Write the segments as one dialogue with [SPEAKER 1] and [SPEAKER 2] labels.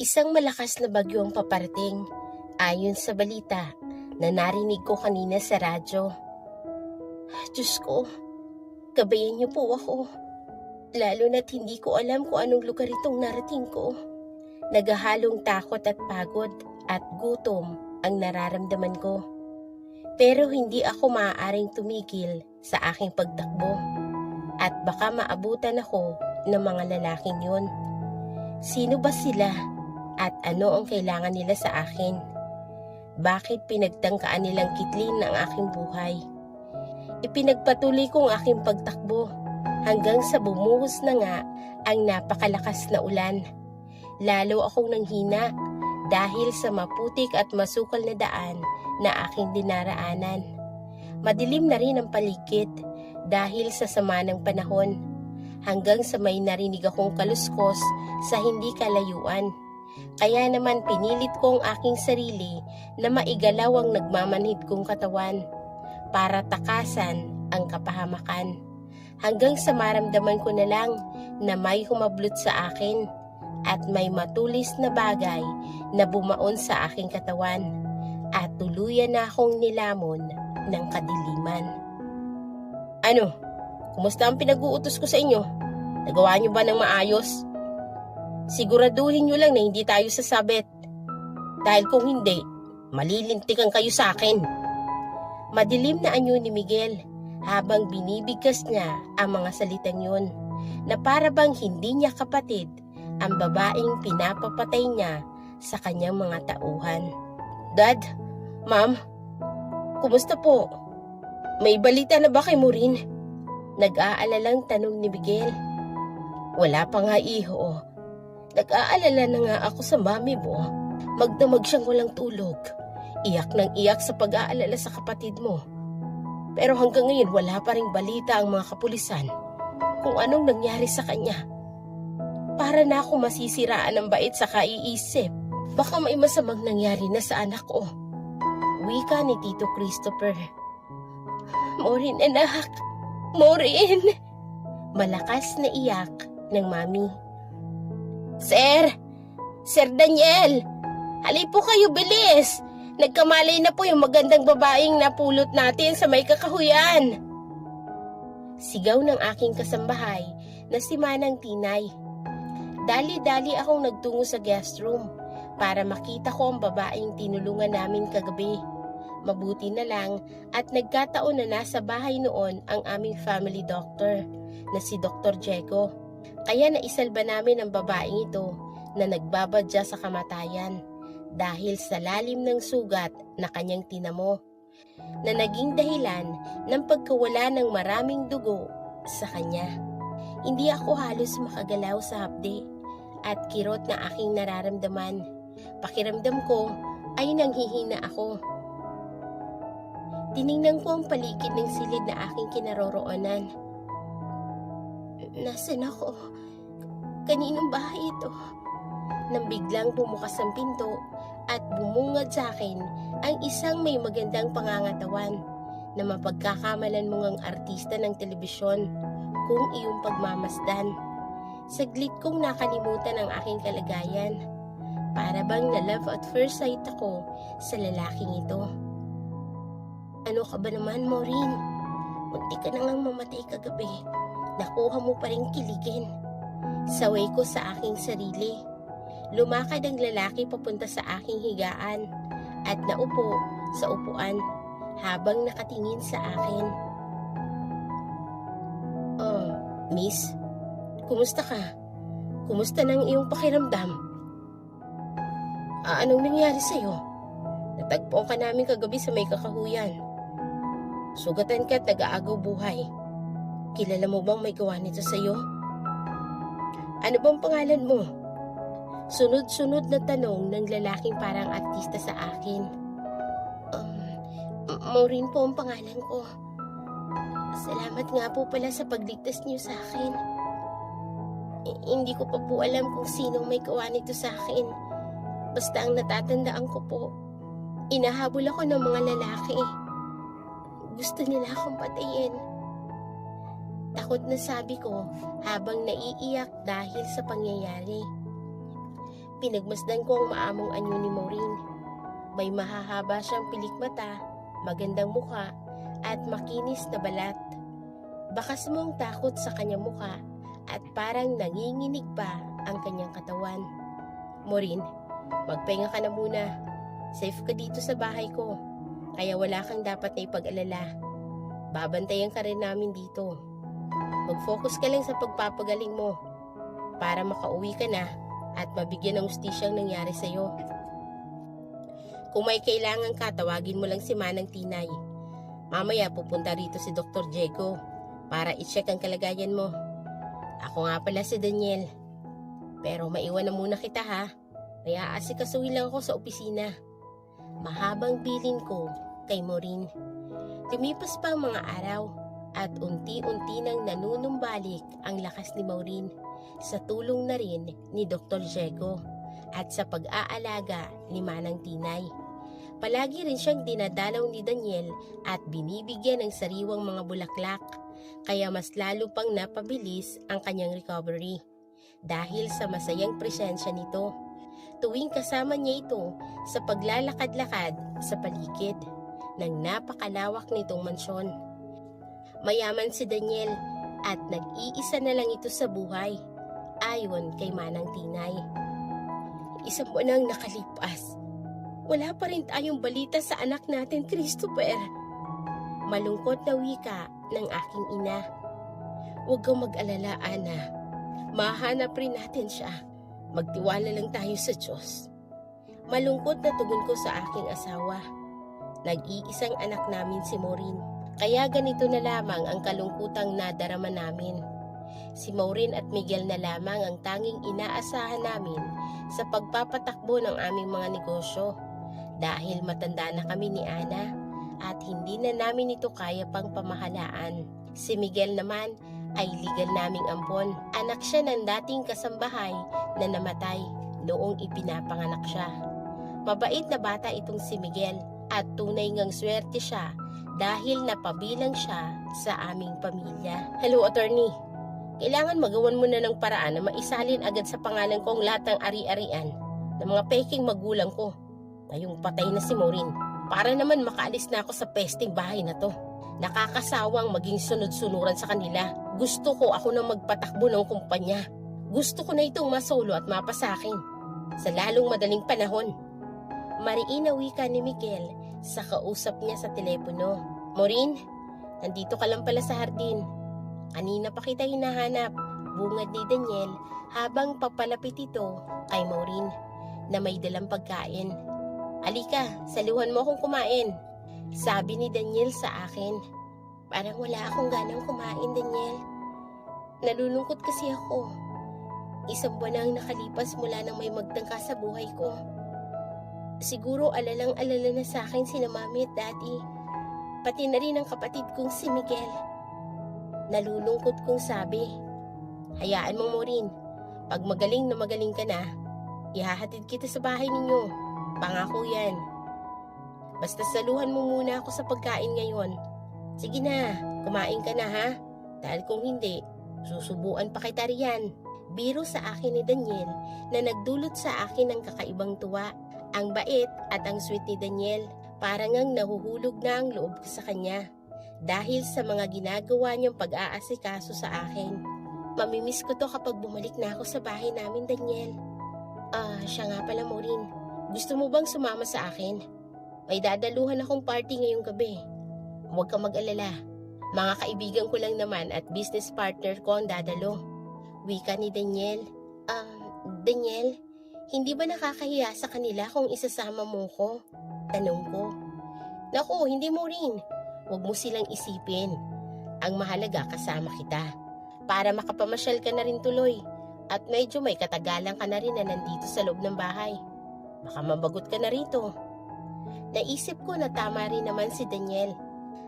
[SPEAKER 1] Isang malakas na bagyo ang paparating, ayon sa balita na narinig ko kanina sa radyo. Diyos ko, gabayan niyo po ako. Lalo na't hindi ko alam kung anong lugar itong narating ko. Nagahalong takot at pagod at gutom ang nararamdaman ko. Pero hindi ako maaaring tumigil sa aking pagtakbo. At baka maabutan ako ng mga lalaking yun. Sino ba sila? At ano ang kailangan nila sa akin? Bakit pinagtangkaan nilang kitlin ang aking buhay? Ipinagpatuloy ko ang aking pagtakbo hanggang sa bumuhos na nga ang napakalakas na ulan. Lalo akong nanghina dahil sa maputik at masukal na daan na aking dinaraanan. Madilim na rin ang paligid dahil sa sama ng panahon, hanggang sa may narinig akong kaluskos sa hindi kalayuan. Kaya naman pinilit ko ang aking sarili na maigalaw ang nagmamanhid kong katawan para takasan ang kapahamakan. Hanggang sa maramdaman ko na lang na may humablot sa akin at may matulis na bagay na bumaon sa aking katawan at tuluyan na akong nilamon ng kadiliman. Ano? Kumusta ang pinag-uutos ko sa inyo? Nagawa niyo ba ng maayos? Siguraduhin niyo lang na hindi tayo sasabit. Dahil kung hindi, malilintikan kayo sa akin. Madilim na anyo ni Miguel habang binibigkas niya ang mga salitang yun, na para bang hindi niya kapatid ang babaeng pinapapatay niya sa kanyang mga tauhan. Dad, Ma'am, kumusta po? May balita na ba kay Maureen? Nag-aalalang tanong ni Miguel. Wala pa nga, iho. Nag-aalala na nga ako sa mami mo. Magdamag siyang walang tulog. Iyak ng iyak sa pag-aalala sa kapatid mo. Pero hanggang ngayon wala pa ring balita ang mga kapulisan kung anong nangyari sa kanya. Para na ako masisiraan ng bait sa kaiisip. Baka may masamang nangyari na sa anak ko. Wika ni Tito Christopher. Maureen, anak. Maureen! Malakas na iyak ng mami. Sir! Sir Daniel! Halip po kayo, bilis! Nagkamalay na po yung magandang babaeng napulot natin sa may kakahuyan. Sigaw ng aking kasambahay na si Manang Tinay. Dali-dali akong nagtungo sa guest room para makita ko ang babaeng tinulungan namin kagabi. Mabuti na lang at nagkataon na nasa bahay noon ang aming family doctor na si Dr. Diego. Kaya naisalba namin ang babaeng ito na nagbabadya sa kamatayan dahil sa lalim ng sugat na kanyang tinamo na naging dahilan ng pagkawala ng maraming dugo sa kanya. Hindi ako halos makagalaw sa hapde at kirot na aking nararamdaman. Pakiramdam ko ay nanghihina ako. Tiningnan ko ang paligid ng silid na aking kinaroroonan. Nasaan ako? Kaninong bahay ito? Nang biglang bumukas ang pinto at bumungad sa akin ang isang may magandang pangangatawan na mapagkakamalan mong ang artista ng telebisyon kung iyong pagmamasdan. Saglit kong nakalimutan ang aking kalagayan. Para bang na-love at first sight ako sa lalaking ito. Ano ka ba naman, Maureen? Munti ka na ngang mamatay kagabi. Nakuha mo pa rin kiligin. Saway ko sa aking sarili. Lumakad ang lalaki papunta sa aking higaan at naupo sa upuan habang nakatingin sa akin. Oh, miss, kumusta ka? Kumusta nang iyong pakiramdam? Anong nangyari sa'yo? Natagpuan ka namin kagabi sa may kakahuyan. Sugatan ka at nag-aagaw buhay. Kilala mo bang may gawa nito sa'yo? Ano bang pangalan mo? Sunod-sunod na tanong ng lalaking parang artista sa akin. Maureen po ang pangalan ko. Salamat nga po pala sa pagligtas niyo sa akin. Hindi ko pa po alam kung sino may gawa nito sa akin. Basta ang natatandaan ko po, inahabol ako ng mga lalaki. Gusto nila akong patayin. Takot na sabi ko habang naiiyak dahil sa pangyayari. Pinagmasdan ko ang maamong anyo ni Maureen. May mahahaba siyang pilikmata, magandang mukha, at makinis na balat. Bakas mong takot sa kanyang mukha at parang nanginginig pa ang kanyang katawan. Maureen, magpahinga ka na muna. Safe ka dito sa bahay ko, kaya wala kang dapat na ipag-alala. Babantayan ka rin namin dito. Mag-focus ka lang sa pagpapagaling mo para makauwi ka na at mabigyan ng hustisyang nangyari sa'yo. Kung may kailangan ka, tawagin mo lang si Manang Tinay. Mamaya pupunta rito si Dr. Diego para i-check ang kalagayan mo. Ako nga pala si Daniel. Pero maiwan na muna kita ha. May aasikasuhin lang ako sa opisina. Mahabang bilin ko kay Maureen. Lumipas pa ang mga araw at unti-unti nang nanunumbalik ang lakas ni Maureen sa tulong na rin ni Dr. Diego at sa pag-aalaga ni Manang Tinay. Palagi rin siyang dinadalaw ni Daniel at binibigyan ng sariwang mga bulaklak, kaya mas lalo pang napabilis ang kanyang recovery dahil sa masayang presensya nito. Tuwing kasama niya ito sa paglalakad-lakad sa paligid ng napakalawak nitong mansyon. Mayaman si Daniel at nag-iisa na lang ito sa buhay, ayon kay Manang Tinay. Isang buwan ang nakalipas. Wala pa rin tayong balita sa anak natin, Christopher. Malungkot na wika ng aking ina. Huwag kang mag-alala, Ana. Mahanap rin natin siya. Magtiwala lang tayo sa Diyos. Malungkot na tugon ko sa aking asawa. Nag-iisang anak namin si Maureen. Kaya ganito na lamang ang kalungkutang nadarama namin. Si Maureen at Miguel na lamang ang tanging inaasahan namin sa pagpapatakbo ng aming mga negosyo. Dahil matanda na kami ni Ana at hindi na namin ito kaya pang pamahalaan. Si Miguel naman ay legal naming ampon. Anak siya ng dating kasambahay na namatay noong ipinapanganak siya. Mabait na bata itong si Miguel at tunay ngang swerte siya dahil napabilang siya sa aming pamilya. Hello, attorney. Kailangan magawan mo na ng paraan na maisalin agad sa pangalan ko ang lahat ng ari-arian ng mga peking magulang ko. Ngayong patay na si Maureen. Para naman makaalis na ako sa pesting bahay na to. Nakakasawang maging sunod-sunuran sa kanila. Gusto ko ako na magpatakbo ng kumpanya. Gusto ko na itong masolo at mapasakin sa lalong madaling panahon. Mariin na wika ni Miguel sa kausap niya sa telepono. Maureen, nandito ka lang pala sa hardin. Kanina pa kita hinahanap, bungad ni Daniel habang papalapit ito kay Maureen na may dalang pagkain. Alika, saluhan mo akong kumain, sabi ni Daniel sa akin. Parang wala akong ganang kumain, Daniel. Nalulungkot kasi ako. Isang buwan na ang nakalipas mula nang may magtangka sa buhay ko. Siguro alalang-alala na sa akin sina Mami at Daddy, pati na rin ang kapatid kong si Miguel. Nalulungkot kong sabi. Hayaan mo, Maureen. Pag magaling na magaling ka na, ihahatid kita sa bahay ninyo. Pangako yan. Basta saluhan mo muna ako sa pagkain ngayon. Sige na, kumain ka na ha. Dahil kung hindi, susubuan pa kita riyan. Biro sa akin ni Daniel na nagdulot sa akin ng kakaibang tuwa. Ang bait at ang sweet ni Daniel, parang ang nahuhulog na ang loob ko sa kanya. Dahil sa mga ginagawa niyang pag-aasikaso sa akin. Mamimiss ko to kapag bumalik na ako sa bahay namin, Daniel. Siya nga pala, Maureen. Gusto mo bang sumama sa akin? May dadaluhan akong party ngayong gabi. Huwag kang mag-alala. Mga kaibigan ko lang naman at business partner ko ang dadalo. Wika ni Daniel. Daniel, hindi ba nakakahiya sa kanila kung isasama mo ko? Tanong ko. Naku, hindi mo rin. Huwag mo silang isipin. Ang mahalaga kasama kita. Para makapamasyal ka na rin tuloy. At medyo may katagalan ka na rin na nandito sa loob ng bahay. Baka mabagot ka na rito. Naisip ko na tama rin naman si Daniel.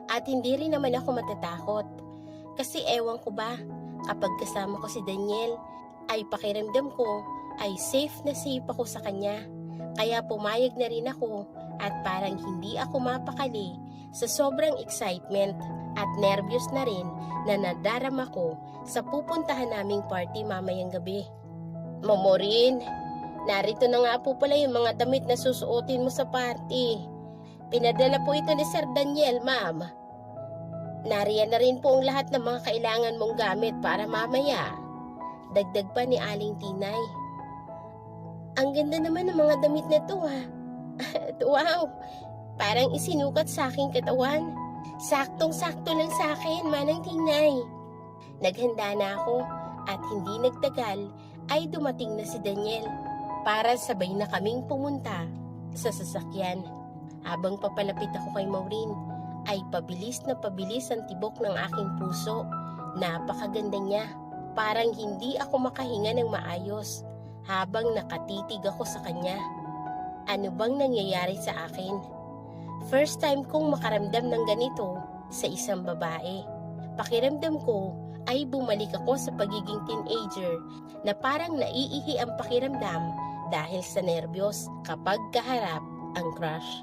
[SPEAKER 1] At hindi rin naman ako matatakot. Kasi ewan ko ba, kapag kasama ko si Daniel, ay pakiramdam ko ay safe na safe ako sa kanya. Kaya pumayag na rin ako at parang hindi ako mapakali sa sobrang excitement at nervyos na rin na nadarama ko sa pupuntahan naming party mamayang gabi. Maureen, Narito na nga po pala yung mga damit na susuotin mo sa party. Pinadala po ito ni Sir Daniel, ma'am. Nariyan na rin po ang lahat ng mga kailangan mong gamit para mamaya. Dagdag pa ni Aling Tinay. Ang ganda naman ng mga damit na to ha. Wow, parang isinukat sa aking katawan. Saktong-sakto lang sa akin, Manang Tinay. Naghanda na ako at hindi nagtagal ay dumating na si Daniel para sabay na kaming pumunta sa sasakyan. Habang papalapit ako kay Maureen, ay pabilis na pabilis ang tibok ng aking puso. Napakaganda niya. Parang hindi ako makahinga ng maayos habang nakatitig ako sa kanya. Ano bang nangyayari sa akin? First time kong makaramdam ng ganito sa isang babae. Pakiramdam ko ay bumalik ako sa pagiging teenager na parang naiihi ang pakiramdam dahil sa nerbiyos kapag kaharap ang crush.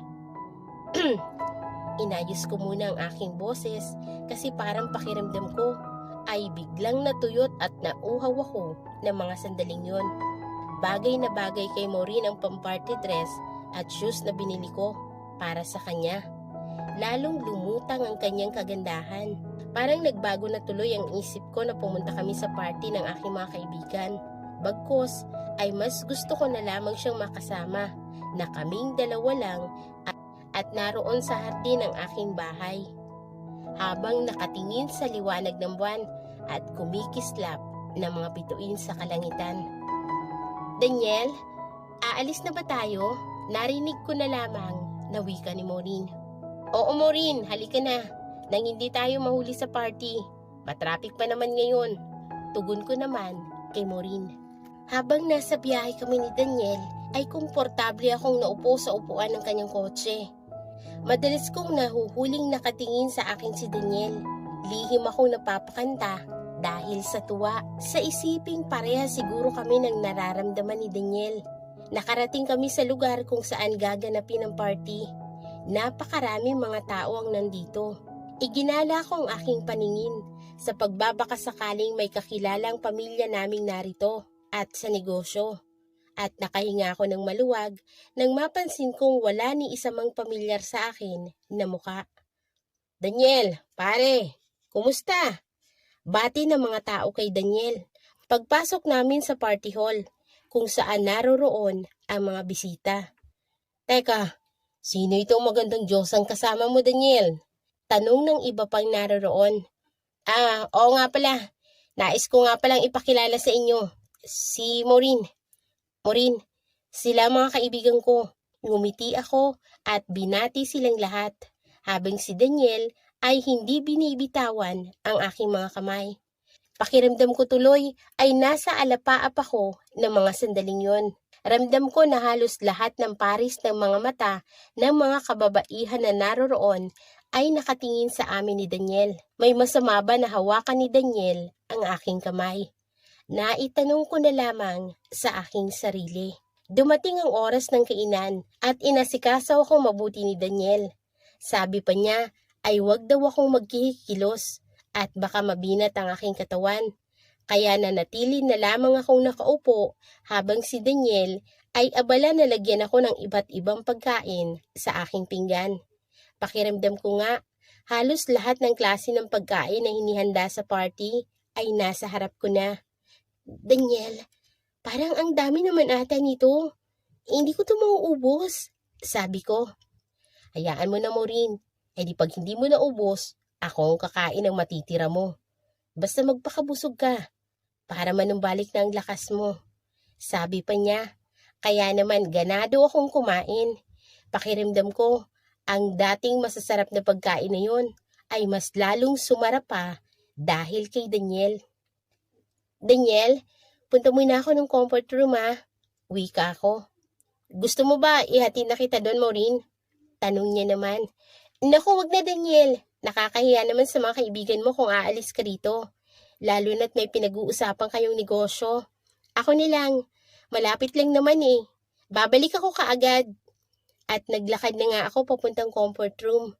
[SPEAKER 1] Inayos ko muna ang aking boses kasi parang pakiramdam ko ay biglang natuyot at nauhaw ako ng mga sandaling yon. Bagay na bagay kay Maureen ang pamparty dress at shoes na binili ko para sa kanya. Lalong lumutang ang kanyang kagandahan. Parang nagbago na tuloy ang isip ko na pumunta kami sa party ng aking mga kaibigan. Bagkus ay mas gusto ko na lamang siyang makasama na kaming dalawa lang at naroon sa hardin ng aking bahay. Habang nakatingin sa liwanag ng buwan at kumikislap ng mga bituin sa kalangitan. Daniel, aalis na ba tayo? Narinig ko na lamang na wika ni Maureen. Oo Maureen, halika na. Nang hindi tayo mahuli sa party. Matraffic pa naman ngayon. Tugon ko naman kay Maureen. Habang nasa biyahe kami ni Daniel, ay komportable akong naupo sa upuan ng kanyang kotse. Madalas kong nahuhuling nakatingin sa akin si Daniel. Lihim akong napapakanta dahil sa tuwa. Sa isiping pareha siguro kami ng nararamdaman ni Daniel. Nakarating kami sa lugar kung saan gaganapin ang party. Napakaraming mga tao ang nandito. Iginala ko ang aking paningin sa pagbabakasakaling may kakilalang pamilya naming narito at sa negosyo. At nakahinga ako ng maluwag nang mapansin kong wala ni isa mang pamilyar sa akin na muka. Daniel, pare, kumusta? Bati ng mga tao kay Daniel. Pagpasok namin sa party hall kung saan naroroon ang mga bisita. Teka, sino itong magandang Diyosang kasama mo Daniel? Tanong ng iba pang naroroon. Oo nga pala. Nais ko nga palang ipakilala sa inyo. Si Maureen. Maureen, sila mga kaibigan ko. Ngumiti ako at binati silang lahat, habang si Daniel ay hindi binibitawan ang aking mga kamay. Pakiramdam ko tuloy ay nasa alapaap ako ng mga sandaling yon. Ramdam ko na halos lahat ng paris ng mga mata ng mga kababaihan na naroroon ay nakatingin sa amin ni Daniel. May masama ba na hawakan ni Daniel ang aking kamay? Naitanong ko na lamang sa aking sarili. Dumating ang oras ng kainan at inasikasaw ako mabuti ni Daniel. Sabi pa niya ay wag daw akong magkikilos at baka mabinat ang aking katawan. Kaya nanatili na lamang akong nakaupo habang si Daniel ay abala na lagyan ako ng iba't ibang pagkain sa aking pinggan. Pakiramdam ko nga, halos lahat ng klase ng pagkain na hinihanda sa party ay nasa harap ko na. Daniel, parang ang dami naman ata nito. Hindi ko ito mauubos, sabi ko. Hayaan mo na Maureen, di pag hindi mo naubos, ako ang kakain ng matitira mo. Basta magpakabusog ka, para manumbalik na ang lakas mo. Sabi pa niya, kaya naman ganado akong kumain. Pakiramdam ko, ang dating masasarap na pagkain na yon ay mas lalong sumarap pa dahil kay Daniel. Daniel, punta muna ako ng comfort room Wika ako. Gusto mo ba ihatid na kita doon, Maureen? Tanong niya naman. Naku, wag na Daniel. Nakakahiya naman sa mga kaibigan mo kung aalis ka rito. Lalo na't may pinag-uusapan kayong negosyo. Ako nilang, malapit lang naman Babalik ako kaagad. At naglakad na nga ako papuntang comfort room.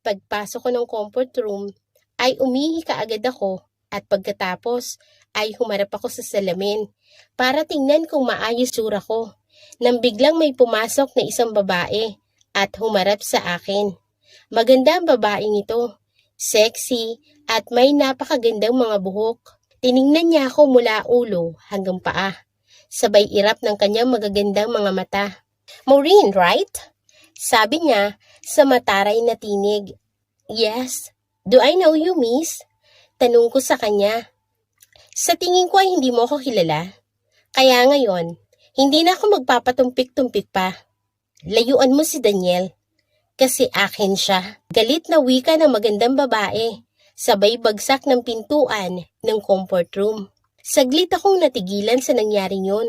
[SPEAKER 1] Pagpasok ko ng comfort room, ay umihi kaagad ako. At pagkatapos ay humarap ako sa salamin para tingnan kung maayos sura ko. nang biglang may pumasok na isang babae at humarap sa akin. Maganda ang babaeng ito, sexy at may napakagandang mga buhok. Tiningnan niya ako mula ulo hanggang paa, sabay irap ng kanyang magagandang mga mata. "Maureen, right?" Sabi niya sa mataray na tinig. "Yes. Do I know you, miss?" Tanong ko sa kanya. "Sa tingin ko ay hindi mo ako kilala. Kaya ngayon, hindi na ako magpapatumpik-tumpik pa. Layuan mo si Daniel. Kasi akin siya." Galit na wika ng magandang babae, sabay bagsak ng pintuan ng comfort room. Saglit akong natigilan sa nangyaring yun.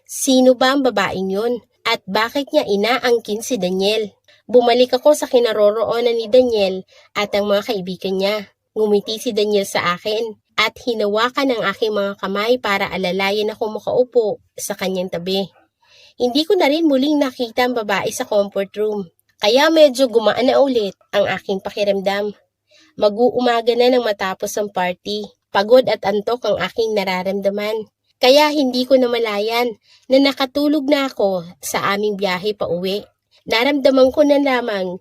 [SPEAKER 1] Sino ba ang babaeng yun? At bakit niya inaangkin si Daniel? Bumalik ako sa kinaroroonan ni Daniel at ang mga kaibigan niya. Ngumiti si Daniel sa akin at hinawakan ang aking mga kamay para alalayan ako makaupo sa kanyang tabi. Hindi ko na rin muling nakita ang babae sa comfort room. Kaya medyo gumaan na ulit ang aking pakiramdam. Mag-uumaga na nang matapos ang party. Pagod at antok ang aking nararamdaman. Kaya hindi ko namalayan na nakatulog na ako sa aming biyahe pa uwi. Naramdaman ko na lamang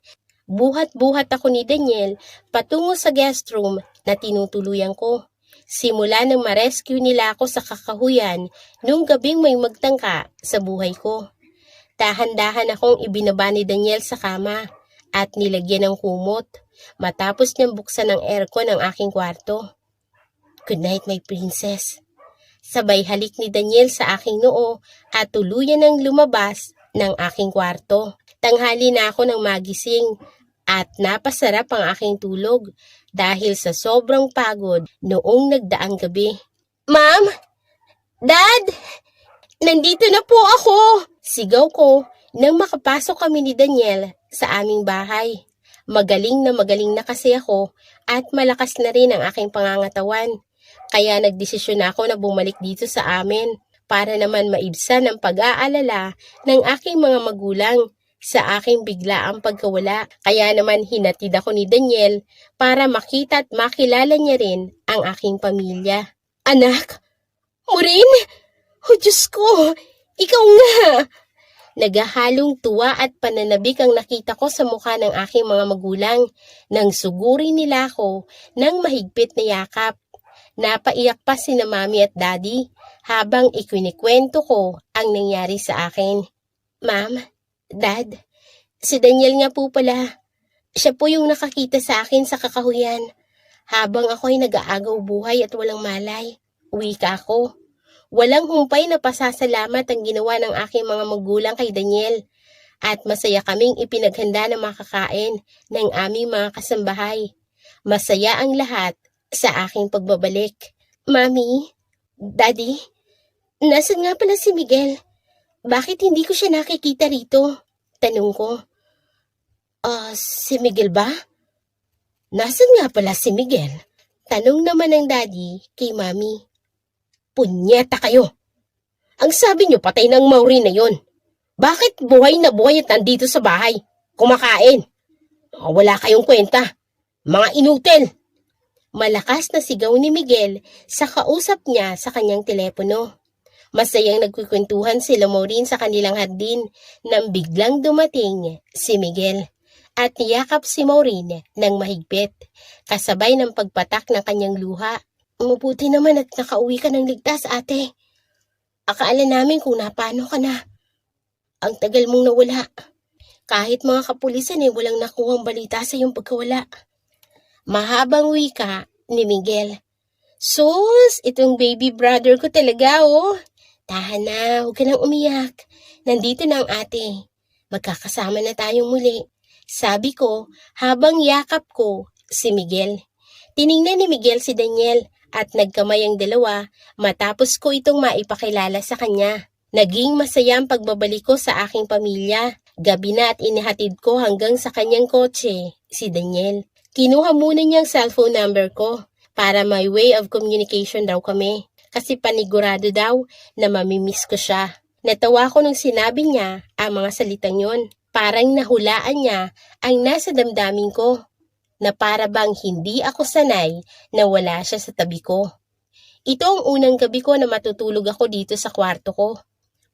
[SPEAKER 1] buhat-buhat ako ni Daniel patungo sa guest room na tinutuluyan ko. Simula nang ma-rescue nila ako sa kakahuyan nung gabing may magtangka sa buhay ko. Dahan-dahan akong ibinaba ni Daniel sa kama at nilagyan ng kumot matapos niyang buksan ang aircon ng aking kwarto. "Good night, my princess." Sabay halik ni Daniel sa aking noo at tuluyan ng lumabas ng aking kwarto. Tanghali na ako nang magising at napasarap ang aking tulog dahil sa sobrang pagod noong nagdaang gabi. "Ma'am! Dad! Nandito na po ako!" Sigaw ko nang makapasok kami ni Daniel sa aming bahay. Magaling na kasi ako at malakas na rin ang aking pangangatawan. Kaya nagdesisyon ako na bumalik dito sa amin para naman maibsan ang pag-aalala ng aking mga magulang sa aking biglaang pagkawala. Kaya naman hinatid ako ni Daniel para makita at makilala niya rin ang aking pamilya. "Anak! Maureen! Oh, Diyos ko! Ikaw nga!" Nagahalong tuwa at pananabik ang nakita ko sa mukha ng aking mga magulang nang sugurin nila ako ng mahigpit na yakap. Napaiyak pa sina mami at daddy habang ikinikwento ko ang nangyari sa akin. "Ma'am, Dad, si Daniel nga po pala. Siya po yung nakakita sa akin sa kakahuyan habang ako'y nag-aagaw buhay at walang malay." Wika ko. Walang humpay na pasasalamat ang ginawa ng aking mga magulang kay Daniel at masaya kaming ipinaghanda ng makakain ng aming mga kasambahay. Masaya ang lahat sa aking pagbabalik. "Mami, Daddy, nasan nga pala si Miguel? Bakit hindi ko siya nakikita rito?" Tanong ko. Si Miguel ba? Nasan nga pala si Miguel?" Tanong naman ng Daddy kay Mami. "Punyeta kayo! Ang sabi niyo patay ng Maureen na yon. Bakit buhay na buhay at nandito sa bahay? Kumakain. Wala kayong kwenta. Mga inutil!" Malakas na sigaw ni Miguel sa kausap niya sa kanyang telepono. Masayang nagkukwentuhan sila Maureen sa kanilang hardin nang biglang dumating si Miguel at niyakap si Maureen ng mahigpit, kasabay ng pagpatak ng kanyang luha. "Mabuti naman at nakauwi ka ng ligtas, ate. Akala namin kung napano ka na. Ang tagal mong nawala. Kahit mga kapulisan walang nakuhang balita sa iyong pagkawala." Mahabang wika ni Miguel. "Sus, itong baby brother ko talaga, oh. Tahan na, huwag ka nang umiyak. Nandito na ang ate. Magkakasama na tayong muli." Sabi ko habang yakap ko si Miguel. Tiningnan ni Miguel si Daniel at nagkamay ang dalawa matapos ko itong maipakilala sa kanya. Naging masaya ang pagbabalik ko sa aking pamilya. Gabi na at inihatid ko hanggang sa kanyang kotse si Daniel. Kinuha muna niya ang cellphone number ko para may way of communication daw kami kasi panigurado daw na mamimiss ko siya. Natawa ko nung sinabi niya ang mga salitang yon. Parang nahulaan niya ang nasa damdamin ko na para bang hindi ako sanay na wala siya sa tabi ko. Ito ang unang gabi ko na matutulog ako dito sa kwarto ko.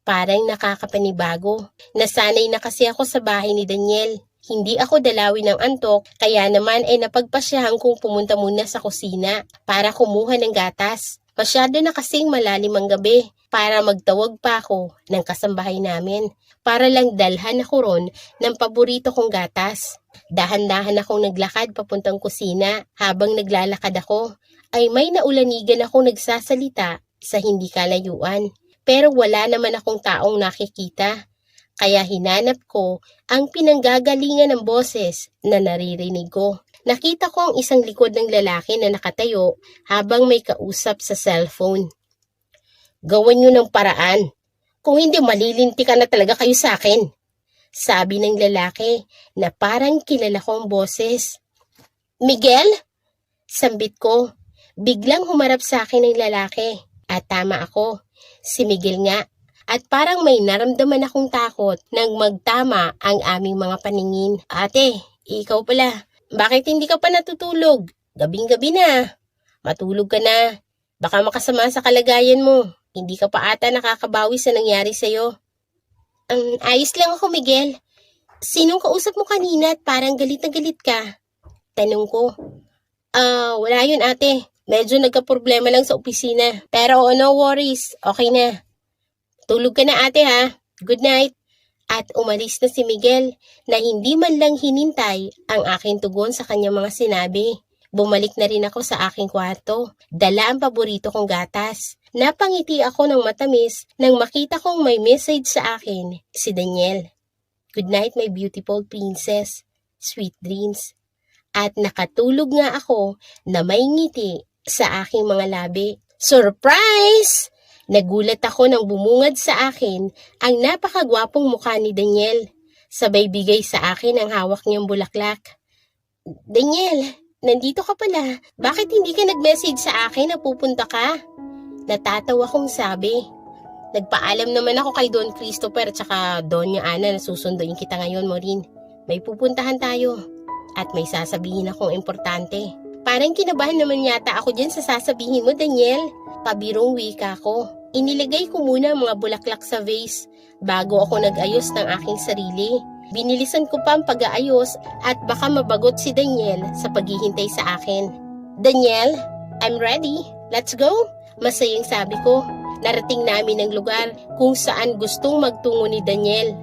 [SPEAKER 1] Parang nakakapanibago. Nasanay na kasi ako sa bahay ni Daniel. Hindi ako dalawin ng antok, kaya naman ay napagpasyahan kong pumunta muna sa kusina para kumuha ng gatas. Masyado na kasing malalim ang gabi para magtawag pa ako ng kasambahay namin para lang dalhan ako ron ng paborito kong gatas. Dahan-dahan akong naglakad papuntang kusina. Habang naglalakad ako, ay may naulanigan akong nagsasalita sa hindi kalayuan. Pero wala naman akong taong nakikita. Kaya hinanap ko ang pinanggagalingan ng boses na naririnig ko. Nakita ko ang isang likod ng lalaki na nakatayo habang may kausap sa cellphone. "Gawan niyo ng paraan. Kung hindi, malilinti ka na talaga kayo sa akin," sabi ng lalaki na parang kilala ko ang boses. "Miguel?" Sambit ko. Biglang humarap sa akin ang lalaki. At tama ako. Si Miguel nga. At parang may naramdaman akong takot nang magtama ang aming mga paningin. "Ate, ikaw pala. Bakit hindi ka pa natutulog? Gabing-gabi na. Matulog ka na. Baka makasama sa kalagayan mo. Hindi ka pa ata nakakabawi sa nangyari sa'yo." Ayos lang ako, Miguel. Sinong kausap mo kanina at parang galit na galit ka?" Tanong ko. Wala yun, ate. Medyo nagka-problema lang sa opisina. Pero no worries, okay na. Tulog ka na, ate, ha? Good night. At umalis na si Miguel na hindi man lang hinintay ang aking tugon sa kanyang mga sinabi. Bumalik na rin ako sa aking kwarto. Dala ang paborito kong gatas. Napangiti ako ng matamis nang makita kong may message sa akin, si Daniel. "Good night, my beautiful princess. Sweet dreams." At nakatulog nga ako na may ngiti sa aking mga labi. Surprise! Nagulat ako nang bumungad sa akin ang napakagwapong mukha ni Daniel. Sabay bigay sa akin ang hawak niyang bulaklak. "Daniel, nandito ka pala. Bakit hindi ka nag-message sa akin na pupunta ka?" Natatawa kong sabi. "Nagpaalam naman ako kay Don Christopher at saka Doña Ana na susunduin kita ngayon, Maureen. May pupuntahan tayo at may sasabihin akong importante." Parang kinabahan naman yata ako dyan sa sasabihin mo, Daniel. Pabirong wika ko. Inilagay ko muna ang mga bulaklak sa vase bago ako nag-ayos ng aking sarili. Binilisan ko pa ang pag-aayos at baka mabagot si Daniel sa paghihintay sa akin. "Daniel, I'm ready. Let's go." Masayang sabi ko. Narating namin ang lugar kung saan gustong magtungo ni Daniel.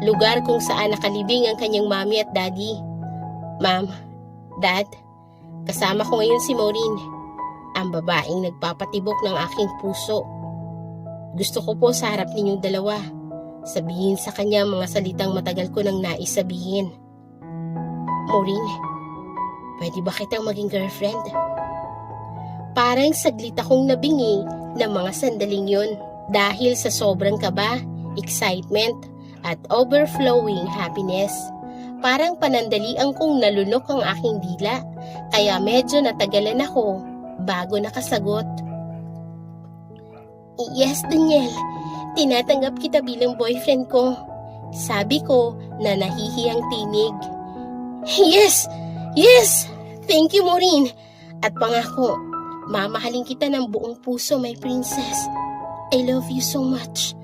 [SPEAKER 1] Lugar kung saan nakalibing ang kanyang mami at daddy. "Ma'am, Dad, kasama ko ngayon si Maureen, ang babaeng nagpapatibok ng aking puso. Gusto ko po sa harap ninyong dalawa, sabihin sa kanya mga salitang matagal ko nang nais sabihin. Maureen, pwede ba kitang maging girlfriend?" Parang saglit akong nabingi ng mga sandaling yun dahil sa sobrang kaba, excitement, at overflowing happiness. Parang panandalian kong nalunok ang aking dila, kaya medyo natagalan ako bago nakasagot. "Yes, Daniel. Tinatanggap kita bilang boyfriend ko." Sabi ko na nahihiyang tinig. "Yes! Yes! Thank you, Maureen. At pangako, mamahalin kita ng buong puso, my princess. I love you so much."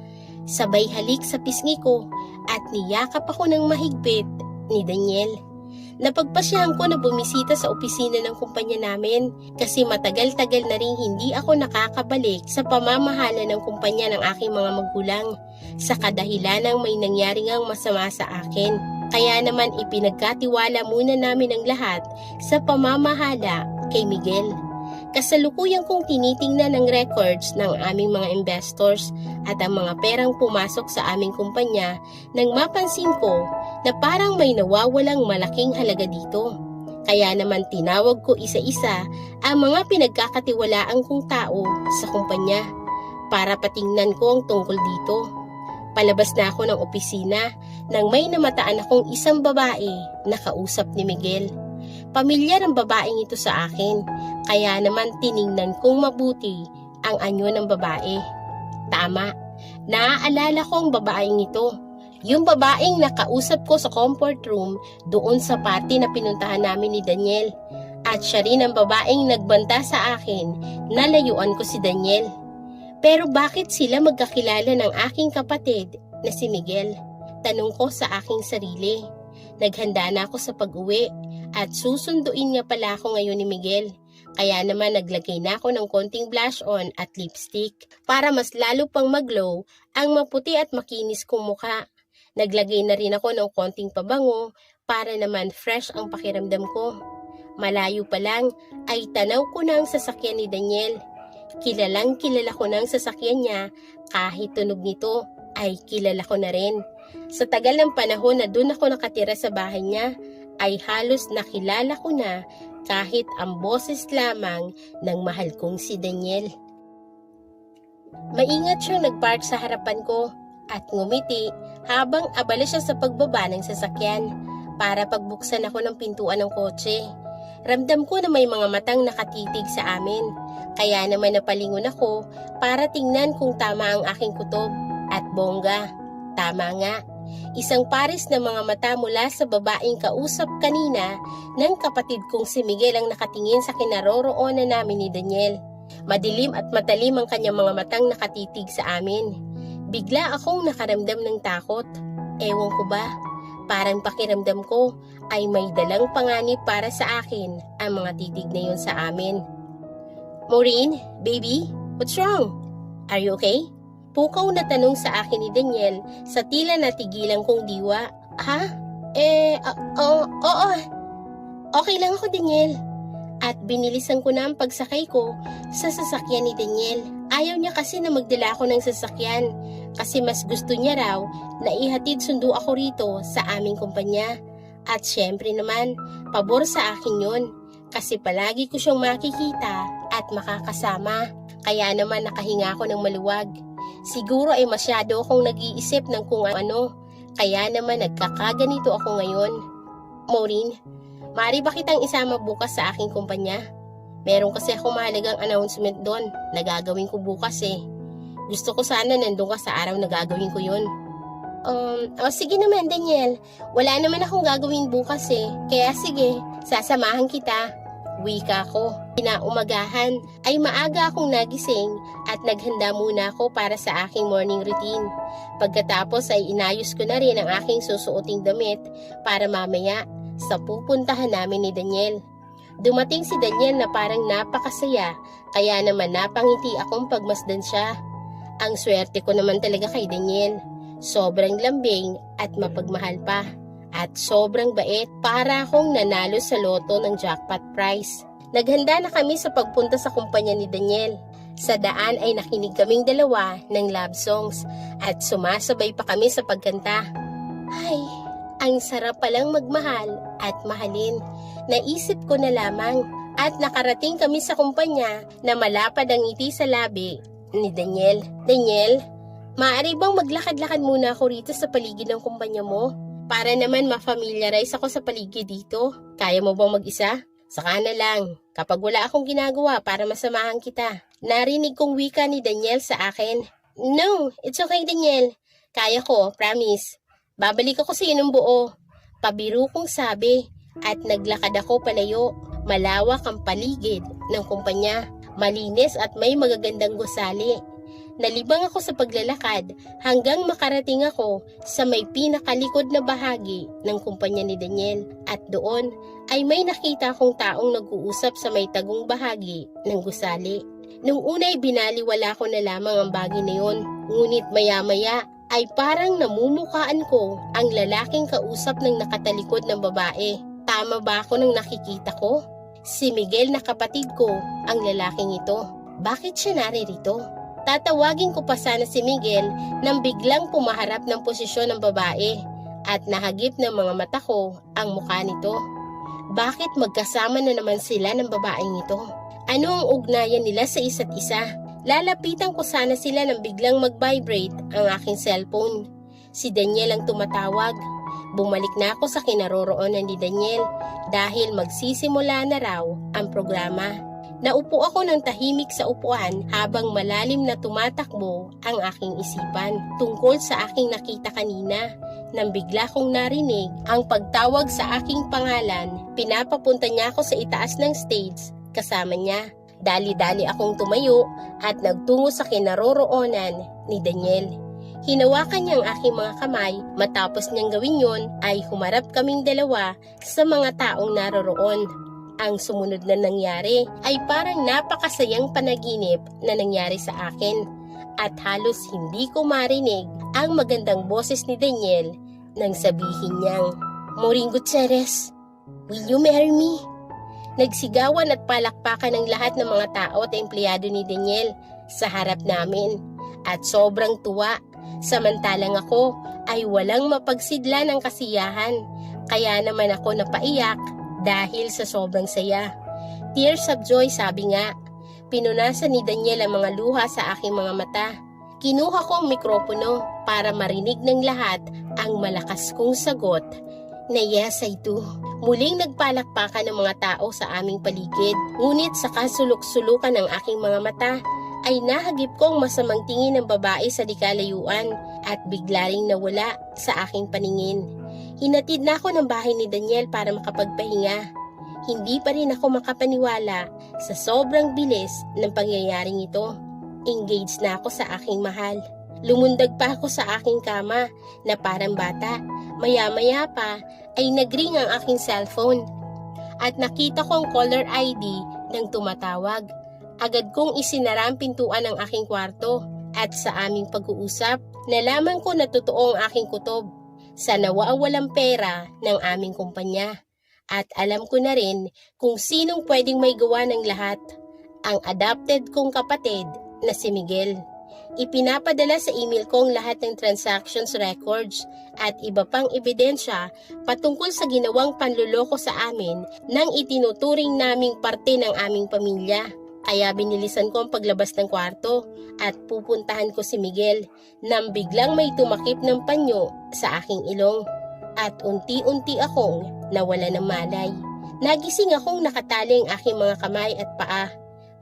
[SPEAKER 1] Sabay halik sa pisngi ko at niyakap ako ng mahigpit ni Daniel. Napagpasyahan ko na bumisita sa opisina ng kumpanya namin kasi matagal-tagal na rin hindi ako nakakabalik sa pamamahala ng kumpanya ng aking mga magulang sa kadahilanang may nangyari ngang masama sa akin. Kaya naman ipinagkatiwala muna namin ang lahat sa pamamahala kay Miguel. Kasalukuyang kong tinitingnan ang records ng aming mga investors at ang mga perang pumasok sa aming kumpanya nang mapansin ko na parang may nawawalang malaking halaga dito. Kaya naman tinawag ko isa-isa ang mga pinagkakatiwalaan kong tao sa kumpanya para patingnan ko ang tungkol dito. Palabas na ako ng opisina nang may namataan akong isang babae na kausap ni Miguel. Pamilyar ang babaeng ito sa akin, kaya naman tiningnan kong mabuti ang anyo ng babae. Tama, naaalala ko ang babaeng ito. Yung babaeng nakausap ko sa comfort room doon sa party na pinuntahan namin ni Daniel. At siya rin ang babaeng nagbanta sa akin na layuan ko si Daniel. Pero bakit sila magkakilala ng aking kapatid na si Miguel? Tanong ko sa aking sarili. Naghanda na ako sa pag-uwi at susunduin nga pala ako ngayon ni Miguel. Kaya naman naglagay na ako ng konting blush on at lipstick para mas lalo pang maglow ang maputi at makinis kong mukha. Naglagay na rin ako ng konting pabango para naman fresh ang pakiramdam ko. Malayo pa lang ay tanaw ko na ang sasakyan ni Daniel. Kilalang kilala ko na ang sasakyan niya, kahit tunog nito ay kilala ko na rin. Sa tagal ng panahon na doon ako nakatira sa bahay niya, ay halos nakilala ko na kahit ang boses lamang ng mahal kong si Daniel. Maingat siyang nagpark sa harapan ko at ngumiti habang abala siya sa pagbaba ng sasakyan para pagbuksan ako ng pintuan ng kotse. Ramdam ko na may mga matang nakatitig sa amin, kaya naman napalingon ako para tingnan kung tama ang aking kutob at bongga. Tama nga, isang pares na mga mata mula sa babaeng kausap kanina ng kapatid kong si Miguel ang nakatingin sa kinaroroonan namin ni Daniel. Madilim at matalim ang kanyang mga matang nakatitig sa amin. Bigla akong nakaramdam ng takot. Ewan ko ba, parang pakiramdam ko ay may dalang panganib para sa akin ang mga titig na yun sa amin. Maureen, baby, what's wrong? Are you okay? Pukaw na tanong sa akin ni Daniel sa tila natigilan kong diwa. Ha? Oo. Okay lang ako, Daniel. At binilisan ko na ang pagsakay ko sa sasakyan ni Daniel. Ayaw niya kasi na magdala ako ng sasakyan kasi mas gusto niya raw na ihatid sundo ako rito sa aming kumpanya. At syempre naman, pabor sa akin yun kasi palagi ko siyang makikita at makakasama. Kaya naman nakahinga ako ng maluwag. Siguro ay masyado akong nag-iisip ng kung ano, kaya naman nagkakaganito ako ngayon. Maureen, maaari ba kitang isama bukas sa aking kumpanya? Meron kasi akong mahalagang announcement doon na gagawin ko bukas eh. Gusto ko sana nandun ka sa araw na gagawin ko yun. Sige naman Daniel, wala naman akong gagawin bukas eh, kaya sige, sasamahan kita. Wika ko. Kinaumagahan ay maaga akong nagising at naghanda muna ako para sa aking morning routine. Pagkatapos ay inayos ko na rin ang aking susuoting damit para mamaya sa pupuntahan namin ni Daniel. Dumating si Daniel na parang napakasaya, kaya naman napangiti akong pagmasdan siya. Ang swerte ko naman talaga kay Daniel. Sobrang lambing at mapagmahal pa. At sobrang bait, para akong nanalo sa loto ng jackpot prize. Naghanda na kami sa pagpunta sa kumpanya ni Daniel. Sa daan ay nakinig kaming dalawa ng love songs at sumasabay pa kami sa pagkanta. Ay, ang sarap palang magmahal at mahalin. Naisip ko na lamang at nakarating kami sa kumpanya na malapad ang ngiti sa labi ni Daniel. Daniel, maaari bang maglakad-lakad muna ako rito sa paligid ng kumpanya mo? Para naman ma-familiarize ako sa paligid dito. Kaya mo bang mag-isa? Saka na lang, kapag wala akong ginagawa para masamahan kita. Narinig kong wika ni Daniel sa akin. No, it's okay Daniel. Kaya ko, promise. Babalik ako sa iyo ng buo. Pabiro kong sabi at naglakad ako palayo. Malawak ang paligid ng kumpanya. Malinis at may magagandang gusali. Nalibang ako sa paglalakad hanggang makarating ako sa may pinakalikod na bahagi ng kumpanya ni Daniel at doon ay may nakita akong taong nag-uusap sa may tagong bahagi ng gusali. Nung una'y binaliwala ko na lamang ang bagay na yon, ngunit maya-maya ay parang namumukaan ko ang lalaking kausap ng nakatalikod ng babae. Tama ba ako nang nakikita ko? Si Miguel na kapatid ko ang lalaking ito. Bakit siya naririto? Tatawagin ko pa sana si Miguel nang biglang pumaharap ng posisyon ng babae at nahagip ng mga mata ko ang mukha nito. Bakit magkasama na naman sila ng babaeng ito? Ano ang ugnayan nila sa isa't isa? Lalapitan ko sana sila nang biglang mag-vibrate ang aking cellphone. Si Daniel ang tumatawag. Bumalik na ako sa kinaroroonan ni Daniel dahil magsisimula na raw ang programa. Naupo ako ng tahimik sa upuan habang malalim na tumatakbo ang aking isipan tungkol sa aking nakita kanina. Nang bigla kong narinig ang pagtawag sa aking pangalan, pinapapunta niya ako sa itaas ng stage kasama niya. Dali-dali akong tumayo at nagtungo sa kinaroroonan ni Daniel. Hinawakan niya ang aking mga kamay, matapos niyang gawin yon ay humarap kaming dalawa sa mga taong naroroon. Ang sumunod na nangyari ay parang napakasayang panaginip na nangyari sa akin at halos hindi ko marinig ang magandang boses ni Daniel nang sabihin niyang, "Maureen Gutierrez, will you marry me?" Nagsigawan at palakpakan ng lahat ng mga tao at empleyado ni Daniel sa harap namin at sobrang tuwa. Samantalang ako ay walang mapagsidla ng kasiyahan, kaya naman ako napaiyak dahil sa sobrang saya. Tears of joy, sabi nga. Pinunasan ni Daniel ang mga luha sa aking mga mata. Kinuha ko ang mikropono para marinig ng lahat ang malakas kong sagot na yes, I do. Muling nagpalakpakan ng mga tao sa aming paligid, ngunit sa kasulok-sulukan ng aking mga mata ay nahagip ko ang masamang tingin ng babae sa dikalayuan at bigla ring nawala sa aking paningin. Hinatid na ako ng bahay ni Daniel para makapagpahinga. Hindi pa rin ako makapaniwala sa sobrang bilis ng pangyayaring ito. Engaged na ako sa aking mahal. Lumundag pa ako sa aking kama na parang bata. Maya-maya pa ay nagring ang aking cellphone at nakita ko ang caller ID ng tumatawag. Agad kong isinara ang pintuan ng aking kwarto at sa aming pag-uusap, nalaman ko na totoo ang aking kutob sa nawawalang pera ng aming kumpanya. At alam ko na rin kung sinong pwedeng may gawa ng lahat, ang adopted kong kapatid na si Miguel. Ipinapadala sa email ko ang lahat ng transactions records at iba pang ebidensya patungkol sa ginawang panluloko sa amin nang itinuturing naming parte ng aming pamilya. Kaya binilisan ko ang paglabas ng kwarto at pupuntahan ko si Miguel nang biglang may tumakip ng panyo sa aking ilong at unti-unti akong nawala ng malay. Nagising akong nakatali ang aking mga kamay at paa.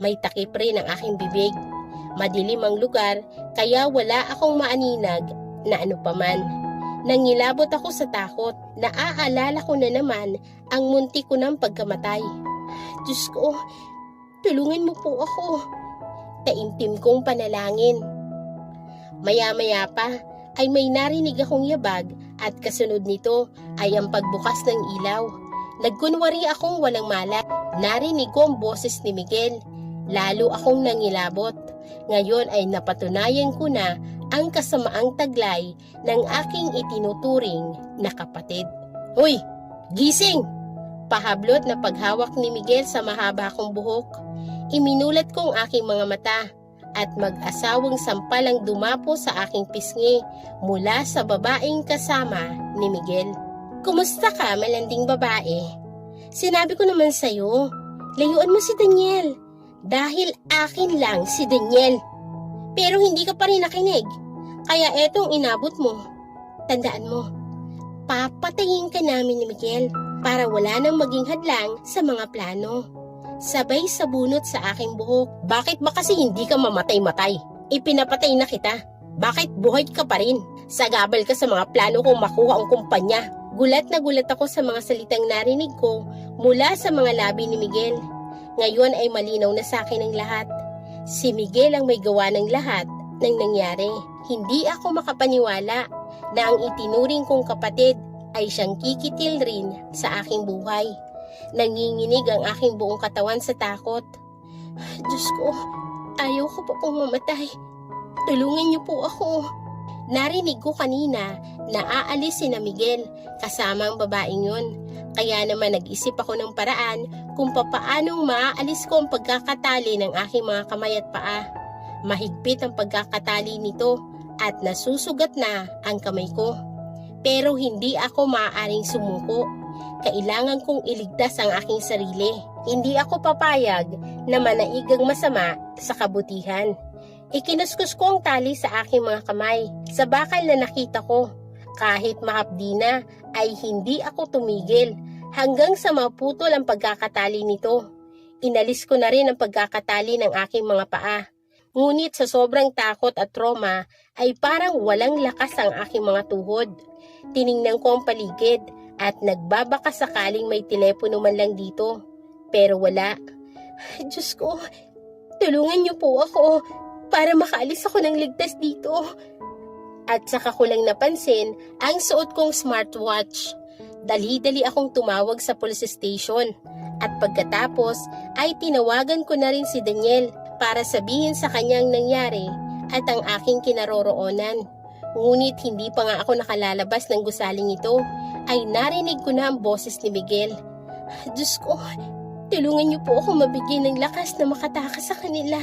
[SPEAKER 1] May takip rin ang aking bibig. Madilim ang lugar kaya wala akong maaninag na ano paman. Nangilabot ako sa takot. Naaalala ko na naman ang munti ko ng pagkamatay. Diyos ko, tulungan mo po ako. Taimtim kong panalangin. Maya-maya pa ay may narinig akong yabag at kasunod nito ay ang pagbukas ng ilaw. Nagkunwari akong walang malay. Narinig ko ang boses ni Miguel. Lalo akong nangilabot. Ngayon ay napatunayan ko na ang kasamaang taglay ng aking itinuturing na kapatid. Hoy! Gising! Pahablot na paghawak ni Miguel sa mahaba kong buhok. Iminulat ko ang aking mga mata at mag-asawang sampal ang dumapo sa aking pisngi mula sa babaeng kasama ni Miguel. Kumusta ka, malanding babae? Sinabi ko naman sa'yo, layuan mo si Daniel. Dahil akin lang si Daniel. Pero hindi ka pa rin nakinig. Kaya etong inabot mo. Tandaan mo, papatayin ka namin ni Miguel para wala nang maging hadlang sa mga plano. Sabay sabunot sa aking buhok. Bakit ba kasi hindi ka mamatay-matay? Ipinapatay na kita. Bakit buhay ka pa rin? Sagabal ka sa mga plano kong makuha ang kumpanya. Gulat na gulat ako sa mga salitang narinig ko mula sa mga labi ni Miguel. Ngayon ay malinaw na sa akin ang lahat. Si Miguel ang may gawa ng lahat ng nangyari. Hindi ako makapaniwala na ang itinuring kong kapatid ay siyang kikitil rin sa aking buhay. Nanginginig ang aking buong katawan sa takot. Diyos ko, ayaw ko pa pong mamatay. Tulungan niyo po ako. Narinig ko kanina na aalis si na Miguel kasama ang babaeng yun. Kaya naman nag-isip ako ng paraan kung papaanong maaalis ko ang pagkakatali ng aking mga kamay at paa. Mahigpit ang pagkakatali nito at nasusugat na ang kamay ko. Pero hindi ako maaaring sumuko. Kailangan kong iligtas ang aking sarili. Hindi ako papayag na manaigang masama sa kabutihan. Ikinuskus ko ang tali sa aking mga kamay sa bakal na nakita ko. Kahit mahapdi na ay hindi ako tumigil hanggang sa maputol ang pagkakatali nito. Inalis ko na rin ang pagkakatali ng aking mga paa. Ngunit sa sobrang takot at trauma ay parang walang lakas ang aking mga tuhod. Tiningnan ko ang paligid at nagbabaka sakaling may telepono man lang dito. Pero wala. Diyos ko, Tulungan niyo po ako para makaalis ako ng ligtas dito. At saka ko lang napansin ang suot kong smartwatch. Dali-dali akong tumawag sa police station. At pagkatapos ay tinawagan ko na rin si Daniel para sabihin sa kanyang nangyari at ang aking kinaroroonan. Ngunit hindi pa nga ako nakalalabas ng gusaling ito ay narinig ko na ang boses ni Miguel. Diyos ko, tulungan niyo po ako mabigyan ng lakas na makatakas sa kanila.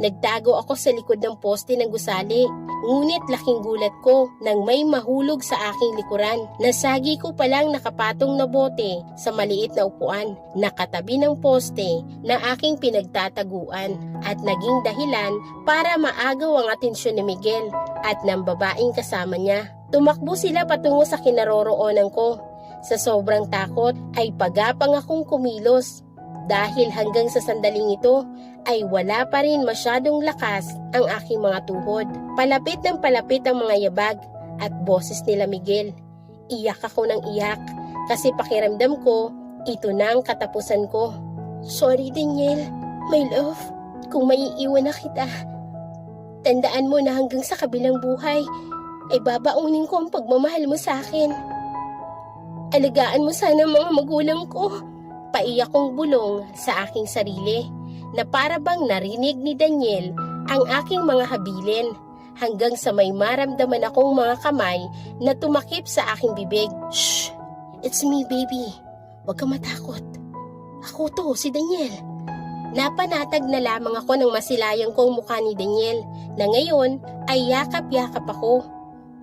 [SPEAKER 1] Nagtago ako sa likod ng poste ng gusali. Ngunit laking gulat ko nang may mahulog sa aking likuran. Nasagi ko palang nakapatong na bote sa maliit na upuan, nakatabi ng poste na aking pinagtataguan at naging dahilan para maagaw ang atensyon ni Miguel at ng babaeng kasama niya. Tumakbo sila patungo sa kinaroroonan ko. Sa sobrang takot ay pagapang akong kumilos. Dahil hanggang sa sandaling ito ay wala pa rin masyadong lakas ang aking mga tuhod. Palapit ng palapit ang mga yabag at boses nila Miguel. Iyak ako ng iyak kasi pakiramdam ko ito na ang katapusan ko. Sorry Daniel, my love, kung maiiwan na kita. Tandaan mo na hanggang sa kabilang buhay ay babaunin ko ang pagmamahal mo sa akin. Alagaan mo sana ang mga magulang ko. Paiyak kong bulong sa aking sarili na para bang narinig ni Daniel ang aking mga habilin hanggang sa may maramdaman akong mga kamay na tumakip sa aking bibig. Shh! It's me, baby. Huwag ka matakot. Ako to, si Daniel. Napanatag na lamang ako ng masilayang kong mukha ni Daniel na ngayon ay yakap-yakap ako.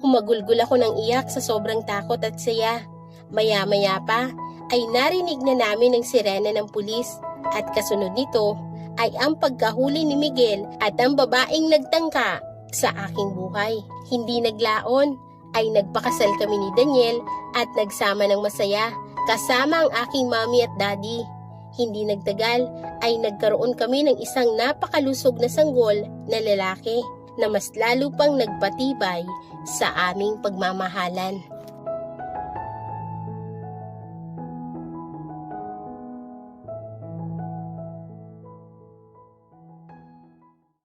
[SPEAKER 1] Humagulgul ako ng iyak sa sobrang takot at saya. Maya-maya pa ay narinig na namin ang sirena ng pulis at kasunod nito ay ang pagkahuli ni Miguel at ang babaeng nagtangka sa aking buhay. Hindi naglaon ay nagpakasal kami ni Daniel at nagsama ng masaya kasama ang aking mommy at daddy. Hindi nagtagal ay nagkaroon kami ng isang napakalusog na sanggol na lalaki na mas lalo pang nagpatibay sa aming pagmamahalan.